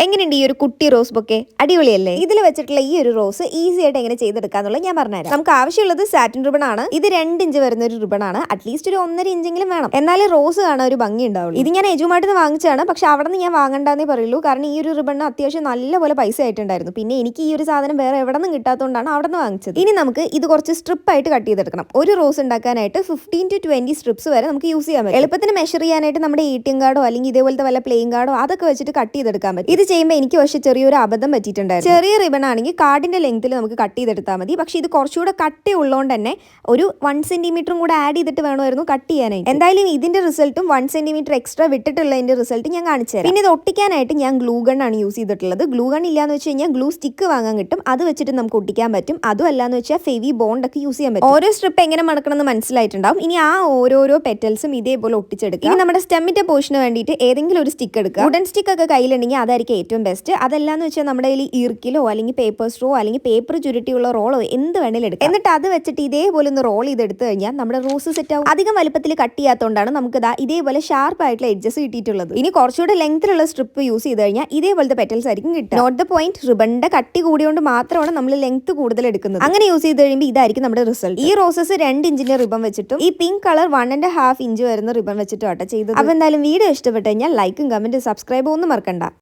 എങ്ങനെയുണ്ട് ഈ ഒരു കുട്ടി റോസ് ബൊക്കെ? അടിപൊളിയല്ലേ? ഇതിൽ വെച്ചിട്ടുള്ള ഈ ഒരു റോസ് ഈസി ആയിട്ട് എങ്ങനെ ചെയ്തെടുക്കാന്നുള്ളത് ഞാൻ പറഞ്ഞുതരാം. നമുക്ക് ആവശ്യമുള്ളത് സാറ്റിൻ റിബൺ ആണ്. ഇത് 2 ഇഞ്ച് വരുന്ന ഒരു റിബൺ ആണ്. അറ്റ്ലീസ്റ്റ് ഒരു 1.5 ഇഞ്ചെങ്കിലും വേണം, എന്നാലേ റോസ് കാണാൻ ഒരു ഭംഗി ഉണ്ടാവുള്ളൂ. ഇത് ഞാൻ എജുമായിട്ട് നിന്ന് വാങ്ങിച്ചാണ്, പക്ഷെ അവിടെ നിന്ന് ഞാൻ വാങ്ങണ്ടെന്നേ പറയുള്ളൂ. കാരണം ഈ ഒരു റിബണിന് അത്യാവശ്യം നല്ലപോലെ പൈസ ആയിട്ടുണ്ടായിരുന്നു. പിന്നെ എനിക്ക് ഈ ഒരു സാധനം വേറെ എവിടെ നിന്നും കിട്ടാത്തതുകൊണ്ടാണ് അവിടെ നിന്ന് വാങ്ങിച്ചത്. ഇനി നമുക്ക് ഇത് കുറച്ച് സ്ട്രിപ്പ് ആയിട്ട് കട്ട് ചെയ്തെടുക്കണം. ഒരു റോസ് ഉണ്ടാക്കാനായിട്ട് 15 to 20 സ്ട്രിപ്സ് വരെ നമുക്ക് യൂസ് ചെയ്യാൻ പറ്റും. എളുപ്പത്തിന് മെഷർ ചെയ്യാനായിട്ട് നമ്മുടെ ATM കാർഡോ അല്ലെങ്കിൽ ഇതേപോലത്തെ വല്ല പ്ലേയിങ് കാർഡോ അതൊക്കെ വെച്ചിട്ട് കട്ട് ചെയ്തെടുക്കാൻ പറ്റും. ഇത് ചെയ്യുമ്പോൾ എനിക്ക് പക്ഷേ ചെറിയൊരു അബദ്ധം പറ്റിയിട്ടുണ്ടായിരുന്നു. ചെറിയ റിബൺ ആണെങ്കിൽ കാർഡിന്റെ ലെങ്ത്തിൽ നമുക്ക് കട്ട് ചെയ്തെടുത്താൽ മതി. പക്ഷേ ഇത് കുറച്ചുകൂടെ കട്ടി ഉള്ളതുകൊണ്ട് തന്നെ ഒരു 1 സെന്റിമീറ്ററും കൂടെ ആഡ് ചെയ്തിട്ട് വേണമായിരുന്നു കട്ട് ചെയ്യാനായിട്ട്. എന്തായാലും ഇതിന്റെ റിസൾട്ടും 1 സെന്റിമീറ്റർ എക്സ്ട്രാ വിട്ടിട്ടുള്ളതിന്റെ റിസൾട്ട് ഞാൻ കാണിച്ചു തരാം. പിന്നെ ഇത് ഒട്ടിക്കാനായിട്ട് ഞാൻ ഗ്ലൂ ഗൺ ആണ് യൂസ് ചെയ്തിട്ടുള്ളത്. ഗ്ലൂ ഗൺ ഇല്ലാന്ന് വെച്ച് കഴിഞ്ഞാൽ ഗ്ലൂ സ്റ്റിക്ക് വാങ്ങാൻ കിട്ടും, അത് വെച്ചിട്ട് നമുക്ക് ഒട്ടിക്കാൻ പറ്റും. അതും അല്ലാന്ന് വെച്ചാൽ ഫെവി ബോണ്ട് ഒക്കെ യൂസ് ചെയ്യാൻ പറ്റും. ഓരോ സ്ട്രിപ്പ് എങ്ങനെ മടക്കണം എന്ന് മനസ്സിലായിട്ടുണ്ടാവും. ഇനി ആ ഓരോരോ പെറ്റൽസും ഇതേപോലെ ഒട്ടിച്ചെടുക്കുക. ഇനി നമ്മുടെ സ്റ്റെമ്മിന്റെ പോർഷന് വേണ്ടിയിട്ട് ഏതെങ്കിലും ഒരു സ്റ്റിക്ക് എടുക്കുക. വുഡൻ സ്റ്റിക്ക് ഒക്കെ കയ്യിലുണ്ടെങ്കിൽ അതായിരിക്കും ഏറ്റവും ബെസ്റ്റ്. അതല്ലാന്ന് വെച്ചാൽ നമ്മുടെ കയ്യിൽ ഈർക്കിലോ അല്ലെങ്കിൽ പേപ്പർ സ്ട്രോ അല്ലെങ്കിൽ പേപ്പർ ചുരുട്ടിയുള്ള റോളോ എന്ത് വേണേലും എടുക്കാം. എന്നിട്ട് അത് വെച്ചിട്ട് ഇതേപോലെ ഒന്ന് റോൾ ചെയ്തെടുത്ത് കഴിഞ്ഞാൽ നമ്മുടെ റോസ് സെറ്റ് ആവും. അധികം വലുപ്പത്തിൽ കട്ട് ചെയ്യാത്തതുകൊണ്ടാണ് നമുക്ക് ഇതേപോലെ ഷാർപ്പ് ആയിട്ടുള്ള എഡ്ജസ് കിട്ടിയിട്ടുള്ളത്. ഇനി കുറച്ചുകൂടെ ലെങ്ത്തിലുള്ള സ്ട്രിപ്പ് യൂസ് ചെയ്ത് കഴിഞ്ഞാൽ ഇതേപോലത്തെ പെറ്റൽസ് ആയിരിക്കും കിട്ടുക. നോട്ട് ദ പോയിന്റ്, റിബണിന്റെ കട്ടി കൂടിയോണ്ട് മാത്രമാണ് നമ്മൾ ലെങ്ത് കൂടുതൽ എടുക്കുന്നത്. അങ്ങനെ യൂസ് ചെയ്ത് കഴിയുമ്പോൾ ഇതായിരിക്കും നമ്മുടെ റിസൾട്ട്. ഈ റോസസ് 2 ഇഞ്ചിന്റെ റിബൺ വെച്ചിട്ടും ഈ പിങ്ക് കളർ 1.5 ഇഞ്ച് വരുന്ന റിബൺ വെച്ചിട്ടും ആട്ടെ ചെയ്തത്. അപ്പോൾ എന്തായാലും വീഡിയോ ഇഷ്ടപ്പെട്ടു കഴിഞ്ഞാൽ ലൈക്കും കമന്റും സബ്സ്ക്രൈബും ഒന്നും മറക്കണ്ട.